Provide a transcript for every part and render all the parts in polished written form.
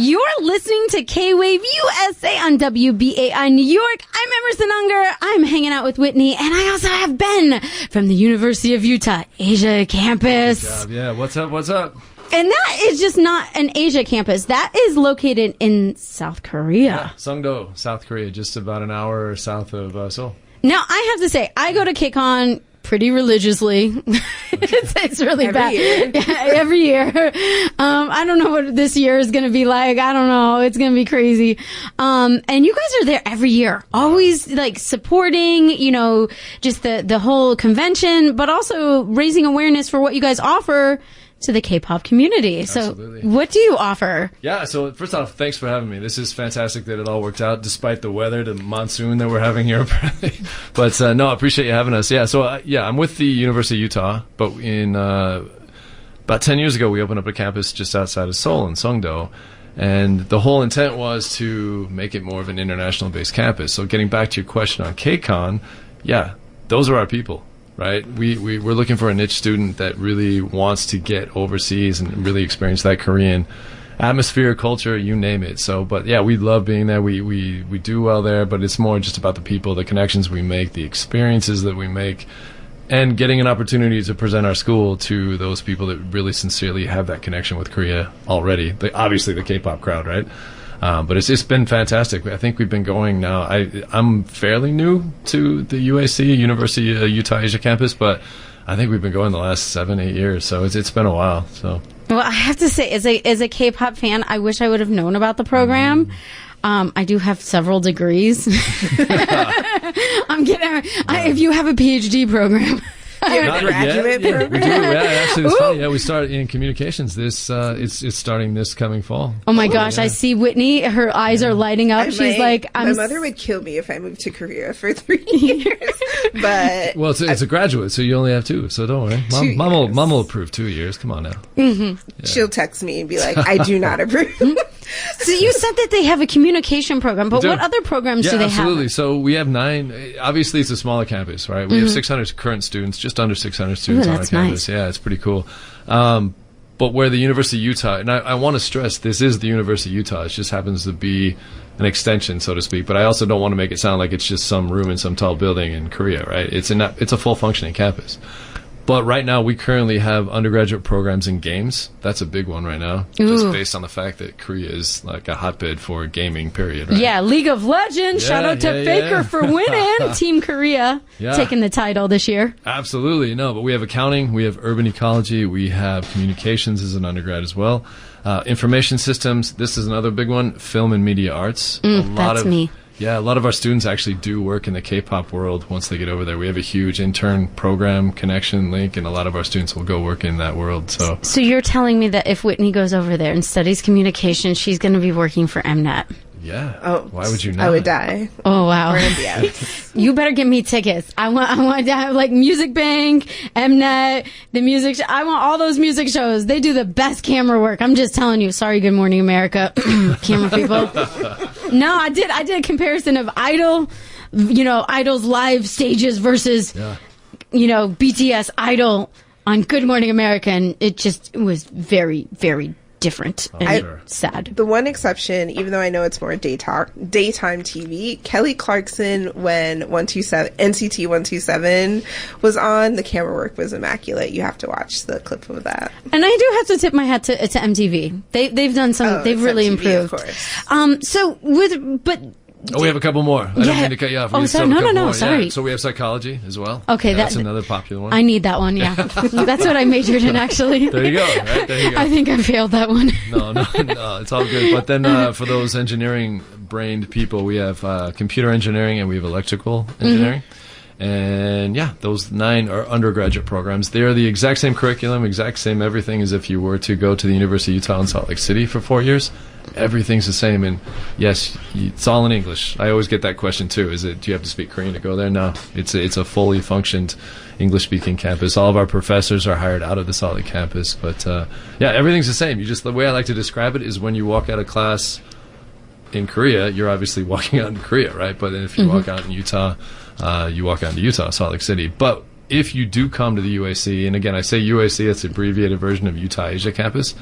You're listening to K-Wave USA on WBAI New York. I'm Emerson Unger. I'm hanging out with Whitney, and I also have Ben from the University of Utah Asia campus. Good job. Yeah, what's up? What's up? And that is just not an Asia campus. That is located in South Korea. Yeah, Sungdo, South Korea, just about an hour south of Seoul. Now, I have to say, I go to KCON pretty religiously. it's really every bad. Year. Yeah, every year. I don't know what this year is going to be like. I don't know. It's going to be crazy. And you guys are there every year, always like supporting, you know, just the whole convention, but also raising awareness for what you guys offer to the K-pop community. Absolutely. So what do you offer? Yeah, so first off, thanks for having me. This is fantastic that it all worked out despite the weather, the monsoon that we're having here apparently. But no, I appreciate you having us. Yeah, so I'm with the University of Utah, but in about 10 years ago we opened up a campus just outside of Seoul in Sungdo. And the whole intent was to make it more of an international-based campus. So getting back to your question on KCON, yeah, those are our people. Right, we're looking for a niche student that really wants to get overseas and really experience that Korean atmosphere, culture, you name it. So, but yeah, we love being there. We do well there, but it's more just about the people, the connections we make, the experiences that we make, and getting an opportunity to present our school to those people that really sincerely have that connection with Korea already. Obviously, the K-pop crowd, right? But it's been fantastic. I think we've been going now. I'm fairly new to the UAC, University of Utah Asia campus, but I think we've been going the last 7-8 years. So it's been a while. So. Well, I have to say, as a K-pop fan, I wish I would have known about the program. I do have several degrees. I'm kidding. If you have a PhD program. Graduate program. We do. Yeah, actually, it's funny. Yeah, we start in communications. It's starting this coming fall. Oh my gosh! Yeah. I see Whitney. Her eyes are lighting up. She's like, my mother would kill me if I moved to Korea for 3 years. But well, it's a graduate, so you only have 2. So don't worry. Mom will approve 2 years. Come on now. Mm-hmm. Yeah. She'll text me and be like, "I do not approve." So you said that they have a communication program, but what other programs do they have? Absolutely. So we have 9. Obviously, it's a smaller campus, right? We have 600 current students, just under 600 students on our campus. Nice. Yeah, it's pretty cool. But where the University of Utah, and I want to stress, this is the University of Utah. It just happens to be an extension, so to speak. But I also don't want to make it sound like it's just some room in some tall building in Korea, right? It's a full functioning campus. But right now, we currently have undergraduate programs in games. That's a big one right now, just based on the fact that Korea is like a hotbed for gaming, period. Right? Yeah, League of Legends. Shout out to Faker for winning. Team Korea taking the title this year. Absolutely. No, but we have accounting, we have urban ecology, we have communications as an undergrad as well. Information systems, this is another big one. Film and media arts. That's me. Yeah, a lot of our students actually do work in the K-pop world once they get over there. We have a huge intern program connection link, and a lot of our students will go work in that world. So you're telling me that if Whitney goes over there and studies communication, she's going to be working for MNET? Yeah. Oh, why would you not? I would die. Oh wow. You better give me tickets. I want to have like Music Bank, Mnet, the music. I want all those music shows. They do the best camera work. I'm just telling you. Sorry, Good Morning America, camera people. No, I did a comparison of Idol, Idol's live stages versus, BTS Idol on Good Morning America, and it was very, very different and sad. The one exception, even though I know it's more daytime TV, Kelly Clarkson, when NCT 127 was on, the camera work was immaculate. You have to watch the clip of that. And I do have to tip my hat to MTV. They've done some. They've really MTV, improved. Of course. We have a couple more. I don't mean to cut you off. Sorry. No, sorry. Yeah. So we have psychology as well. Okay, that's another popular one. I need that one, yeah. That's what I majored in, actually. There you go. Right? There you go. I think I failed that one. No, it's all good. But then for those engineering-brained people, we have computer engineering and we have electrical engineering. And yeah, those 9 are undergraduate programs. They're the exact same curriculum, exact same everything as if you were to go to the University of Utah in Salt Lake City for 4 years. Everything's the same. And yes, it's all in English. I always get that question too. Do you have to speak Korean to go there? No, it's a fully functioned English-speaking campus. All of our professors are hired out of the Salt Lake campus. But yeah, everything's the same. The way I like to describe it is when you walk out of class in Korea, you're obviously walking out in Korea, right? But then if you walk out in Utah, you walk out into Utah, Salt Lake City. But if you do come to the UAC, and again, I say UAC, it's an abbreviated version of Utah Asia Campus,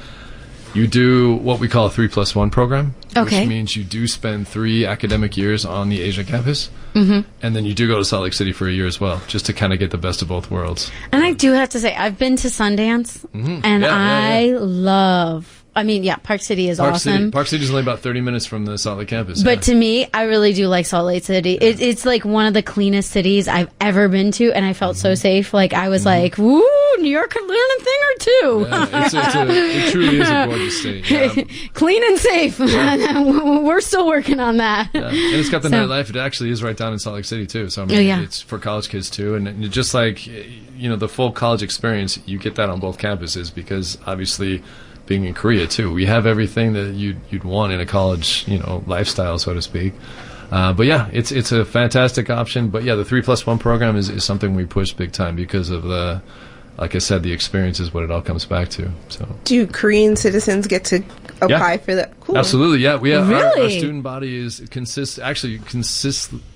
You do what we call a 3+1 program, Okay. which means you do spend 3 academic years on the Asia campus, and then you do go to Salt Lake City for a year as well, just to kind of get the best of both worlds. And I do have to say, I've been to Sundance, and I love. I mean, yeah, Park City is awesome. Park City is only about 30 minutes from the Salt Lake campus. But to me, I really do like Salt Lake City. It's like one of the cleanest cities I've ever been to, and I felt so safe. Like, I was like, woo, New York could learn a thing or two. Yeah, it truly is a gorgeous state. Yeah. Clean and safe. We're still working on that. Yeah. And it's got the nightlife. It actually is right down in Salt Lake City, too. So, I mean, it's for college kids, too. And just like, the full college experience, you get that on both campuses because, obviously, being in Korea too, we have everything that you'd want in a college, lifestyle, so to speak. But yeah, it's a fantastic option. But yeah, the 3+1 program is something we push big time because of like I said, the experience is what it all comes back to. So, do Korean citizens get to apply for that? Cool. Absolutely, yeah. We have our student body consists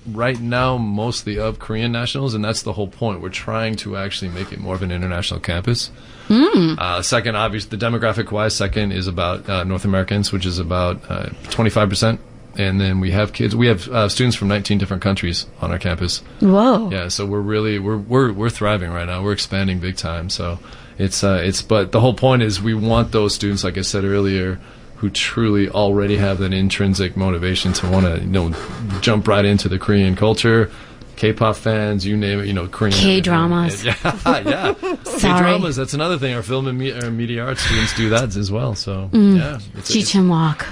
right now mostly of Korean nationals, and that's the whole point. We're trying to actually make it more of an international campus. Second, obviously, the demographic-wise, second is about North Americans, which is about 25%. And then we have students from 19 different countries on our campus. Whoa! Yeah, so we're thriving right now. We're expanding big time. So but the whole point is we want those students, like I said earlier, who truly already have that intrinsic motivation to want to jump right into the Korean culture. K-pop fans, you name it, Korean. K-dramas. Yeah. K-dramas, that's another thing. Our film and media arts students do that as well. So, yeah. Ji-Chun-Wok.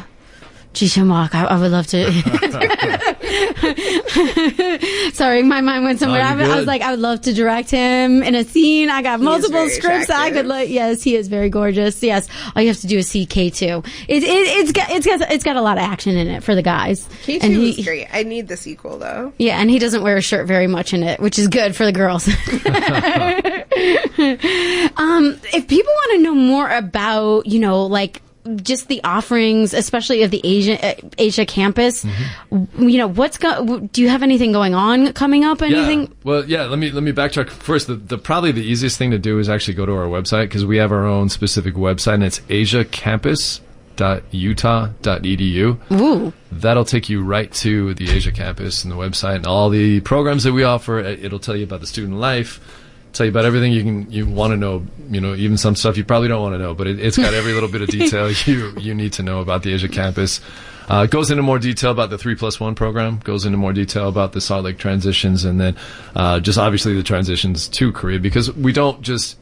I would love to. Sorry, my mind went somewhere. I was like, I would love to direct him in a scene. I got multiple scripts I could like. Yes, he is very gorgeous. Yes, all you have to do is see K2. It's got a lot of action in it for the guys. K2 is great. I need the sequel though. Yeah, and he doesn't wear a shirt very much in it, which is good for the girls. If people want to know more about, just the offerings, especially of the Asia campus, do you have anything going on coming up? Anything? Yeah. Well, yeah. Let me backtrack first. Probably the easiest thing to do is actually go to our website because we have our own specific website, and it's asiacampus.utah.edu. Ooh. That'll take you right to the Asia campus and the website and all the programs that we offer. It'll tell you about the student life. Tell you about everything you want to know, even some stuff you probably don't want to know, but it's got every little bit of detail you need to know about the Asia campus. It goes into more detail about the 3+1 program, goes into more detail about the Salt Lake transitions, and then just obviously the transitions to Korea, because we don't just,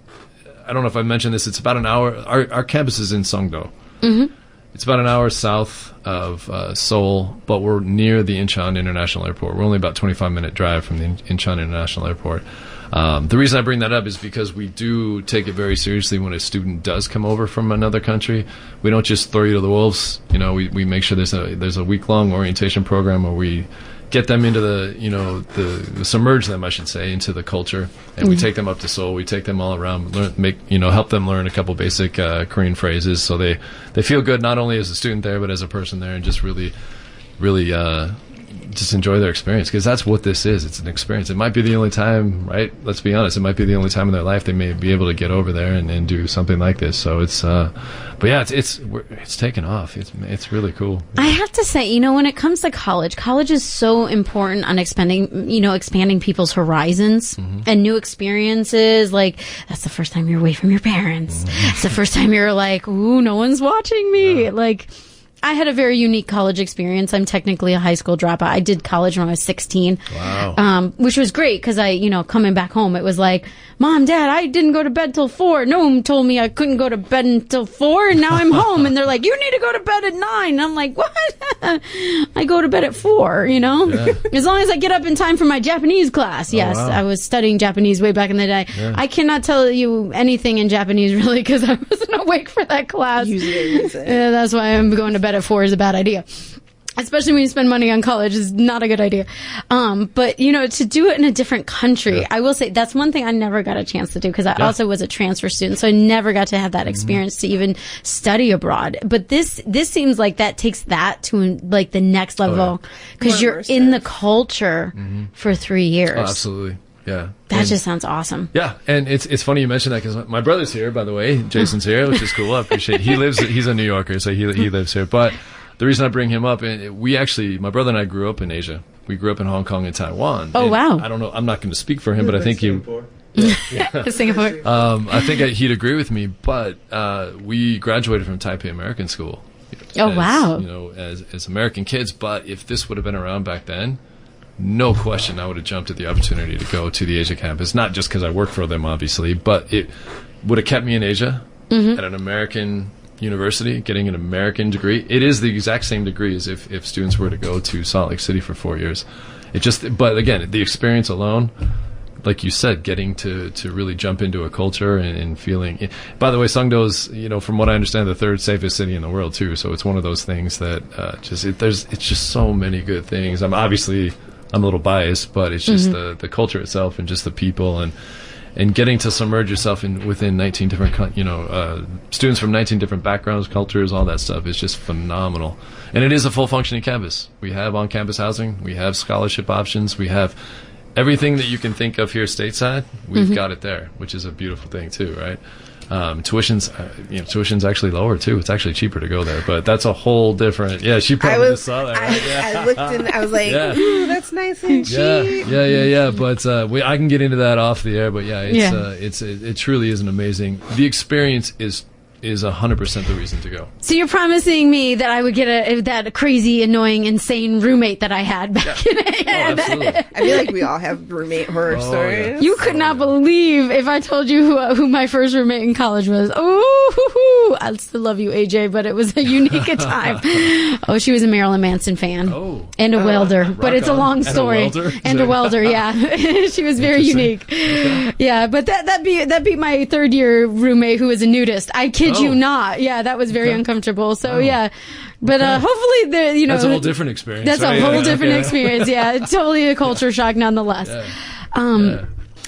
I don't know if I mentioned this, it's about an hour, our campus is in Songdo. Mm-hmm. It's about an hour south of Seoul, but we're near the Incheon International Airport. We're only about 25-minute drive from the Incheon International Airport. The reason I bring that up is because we do take it very seriously when a student does come over from another country. We don't just throw you to the wolves. We make sure there's a week-long orientation program where we get them into the submerge them, I should say, into the culture, and we take them up to Seoul. We take them all around, help them learn a couple basic Korean phrases, so they feel good not only as a student there but as a person there, and just really just enjoy their experience, because that's what this is. It's an experience. It might be the only time, right? Let's be honest. It might be the only time in their life they may be able to get over there and do something like this. So it's, but yeah, it's taken off. It's really cool. I have to say, when it comes to college is so important on expanding people's horizons and new experiences. Like, that's the first time you're away from your parents. It's the first time you're like, ooh, no one's watching me. Yeah. Like, I had a very unique college experience. I'm technically a high school dropout. I did college when I was 16. Wow. Which was great because coming back home, it was like, Mom, Dad, I didn't go to bed till 4. No one told me I couldn't go to bed until 4, and now I'm home. And they're like, you need to go to bed at 9. And I'm like, what? I go to bed at 4, Yeah. As long as I get up in time for my Japanese class. Yes, wow. I was studying Japanese way back in the day. Yeah. I cannot tell you anything in Japanese, really, because I wasn't awake for that class. Yeah, that's why I'm going to bed at 4 is a bad idea. Especially when you spend money on college is not a good idea. But, to do it in a different country, I will say that's one thing I never got a chance to do because I also was a transfer student. So I never got to have that experience to even study abroad. But this seems like that takes that to like the next level because you're in the culture for 3 years. Oh, absolutely. Yeah. That just sounds awesome. Yeah, and it's funny you mentioned that because my brother's here, by the way. Jason's here, which is cool. I appreciate it. He's a New Yorker, so he lives here. But the reason I bring him up, my brother and I grew up in Asia. We grew up in Hong Kong and Taiwan. Oh, and wow. I don't know. I'm not going to speak for him, but I think Singapore. Singapore. I think he'd agree with me. But we graduated from Taipei American School. Wow. As American kids. But if this would have been around back then, no question, I would have jumped at the opportunity to go to the Asia campus. Not just because I work for them, obviously, but it would have kept me in Asia at an American university, getting an American degree. It is the exact same degree as if students were to go to Salt Lake City for 4 years. But again, the experience alone, like you said, getting to really jump into a culture and feeling. By the way, Songdo's, from what I understand, the third safest city in the world too. So it's one of those things that it's just so many good things. I'm a little biased, but it's just the culture itself and just the people and getting to submerge yourself within 19 different, students from 19 different backgrounds, cultures, all that stuff is just phenomenal. And it is a full functioning campus. We have on-campus housing. We have scholarship options. We have everything that you can think of here stateside. We've got it there, which is a beautiful thing too, right? Tuition's actually lower too. It's actually cheaper to go there, but that's a whole different. Yeah, she probably just saw that. Right? I looked in. I was like, ooh, that's nice and cheap. Yeah. But I can get into that off the air. But it truly is an amazing. The experience is 100% the reason to go. So you're promising me that I would get that crazy, annoying, insane roommate that I had back in it. Absolutely. I feel like we all have roommate horror stories. Yeah. You could not believe if I told you who my first roommate in college was. Oh, I still love you, AJ, but it was a unique time. Oh, she was a Marilyn Manson fan. Oh. And a welder. But it's a long story. And a welder? Yeah. She was very unique. Okay. Yeah, but that beat my third year roommate who was a nudist. I kid you not. Yeah, that was very uncomfortable. So yeah. But hopefully that's a whole different experience. That's a whole different experience. Yeah, totally a culture shock nonetheless.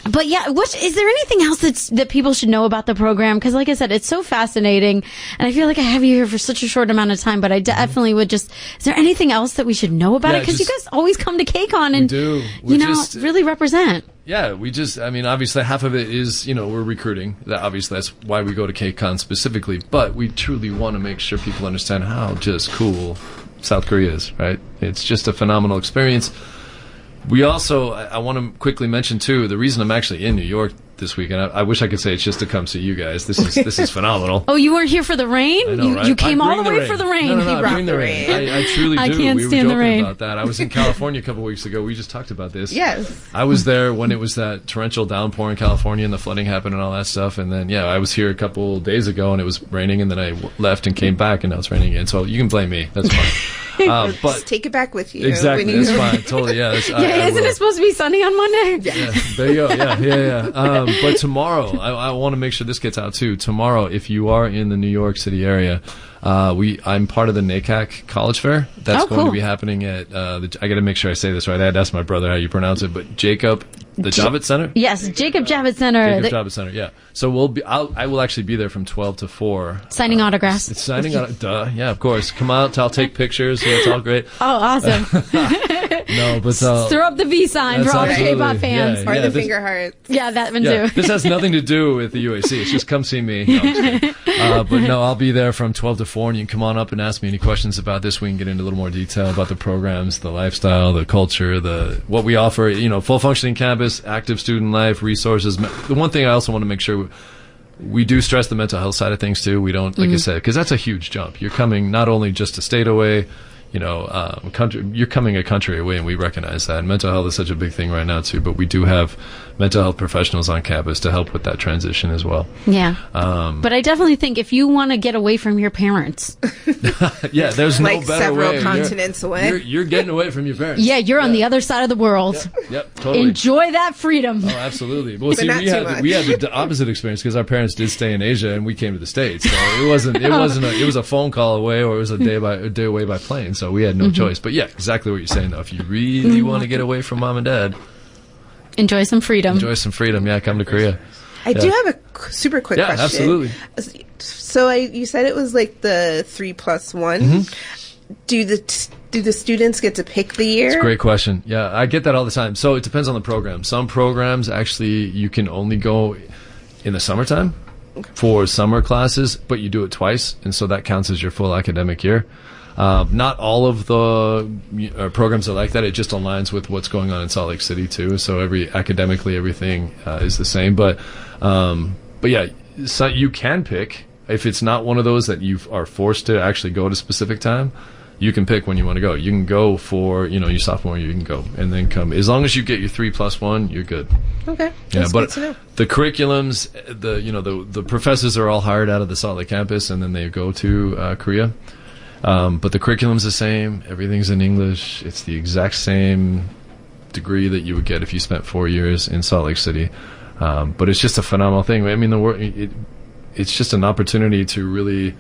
But yeah, is there anything else that people should know about the program? Because like I said, it's so fascinating, and I feel like I have you here for such a short amount of time. But I definitely would is there anything else that we should know about it? Because you guys always come to KCON and really represent. Yeah, obviously half of it is, we're recruiting. Obviously, that's why we go to KCON specifically. But we truly want to make sure people understand how just cool South Korea is, right? It's just a phenomenal experience. We also, I want to quickly mention too, the reason I'm actually in New York this week, and I wish I could say it's just to come see you guys. This is phenomenal. Oh, you weren't here for the rain? I know, right? You came all the way for the rain. No, I bring the rain. I truly do. I can't stand the rain. About that. I was in California a couple weeks ago. We just talked about this. Yes. I was there when it was that torrential downpour in California and the flooding happened and all that stuff. And then, I was here a couple days ago and it was raining, and then I left and came back and now it's raining again. So you can blame me. That's fine. But just take it back with you. Exactly. That's fine. Totally. Yeah. Isn't it supposed to be sunny on Monday? Yeah. There you go. Yeah. But tomorrow, I want to make sure this gets out too. Tomorrow, if you are in the New York City area, I'm part of the NACAC College Fair. That's going to be happening at I got to make sure I say this right. I had to ask my brother how you pronounce it, but Jacob, the Javits Center. Yes, Jacob Javits Center. Javits Center. Yeah. So I will actually be there from 12 to 4. Signing autographs. It's signing duh. Yeah, of course. Come out. I'll take pictures. Yeah, it's all great. Oh, awesome. No, but throw up the V sign for all the K-pop fans. Or the finger hearts. Yeah, that one too. This has nothing to do with the UAC. It's just come see me. No, I'm just kidding. But no, I'll be there from 12 to 4, and you can come on up and ask me any questions about this. We can get into a little more detail about the programs, the lifestyle, the culture, what we offer. Full functioning campus, active student life, resources. The one thing I also want to make sure we do stress the mental health side of things too. We don't, like I said, because that's a huge jump. You're coming not only just a state away, you're coming a country away, and we recognize that. And mental health is such a big thing right now too. But we do have mental health professionals on campus to help with that transition as well. Yeah. But I definitely think if you want to get away from your parents, there's no better several way. continents away. You're getting away from your parents. Yeah, you're on the other side of the world. Yep, totally. Enjoy that freedom. Oh, absolutely. Well, see, we had the opposite experience because our parents did stay in Asia and we came to the States. So it was a phone call away, or it was a day away by plane. So we had no choice. But yeah, exactly what you're saying though. If you really want to get away from mom and dad, enjoy some freedom. Yeah, come to Korea. I do have a super quick question. Yeah, absolutely. So you said it was like the 3+1. do the students get to pick the year? It's a great question. Yeah, I get that all the time. So it depends on the program. Some programs, actually, you can only go in the summertime for summer classes, but you do it twice, and so that counts as your full academic year. Not all of the programs are like that. It just aligns with what's going on in Salt Lake City too. So academically everything is the same. But yeah, so you can pick. If it's not one of those that you are forced to actually go at a specific time, you can pick when you want to go. You can go for your sophomore year. You can go and then come as long as you get your 3+1. You're good. Okay. Yeah, but the curriculums, the professors are all hired out of the Salt Lake campus, and then they go to Korea. But the curriculum's the same. Everything's in English. It's the exact same degree that you would get if you spent 4 years in Salt Lake City. But it's just a phenomenal thing. I mean, it's just an opportunity to really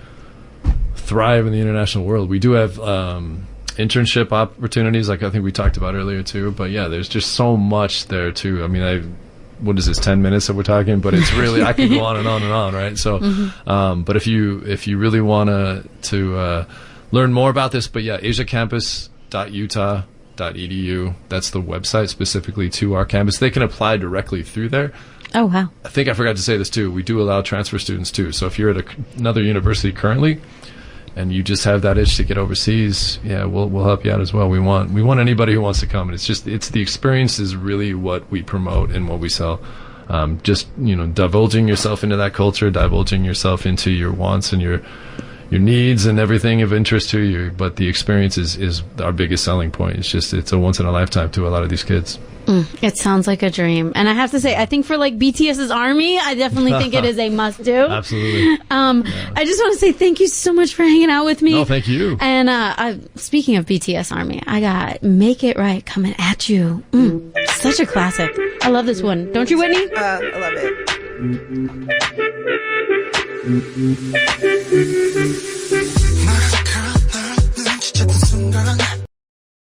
thrive in the international world. We do have internship opportunities, like I think we talked about earlier too. But yeah, there's just so much there too. I mean, what is this, 10 minutes that we're talking? But it's really, I could go on and on and on, right? So, but if you really want to learn more about this, but yeah, asiacampus.utah.edu. That's the website specifically to our campus. They can apply directly through there. Oh, wow. I think I forgot to say this too. We do allow transfer students too. So if you're at another university currently and you just have that itch to get overseas, yeah, we'll help you out as well. We want anybody who wants to come. And it's the experience is really what we promote and what we sell. Just, divulging yourself into that culture, divulging yourself into your wants and your needs and everything of interest to you. But the experience is our biggest selling point. It's a once in a lifetime to a lot of these kids. It sounds like a dream. And I have to say, I think for like BTS's Army, I definitely think it is a must do. Absolutely. I just want to say thank you so much for hanging out with me. No, thank you. And speaking of BTS Army, I got Make It Right coming at you. Such a classic. I love this one. Don't you, Whitney? I love it.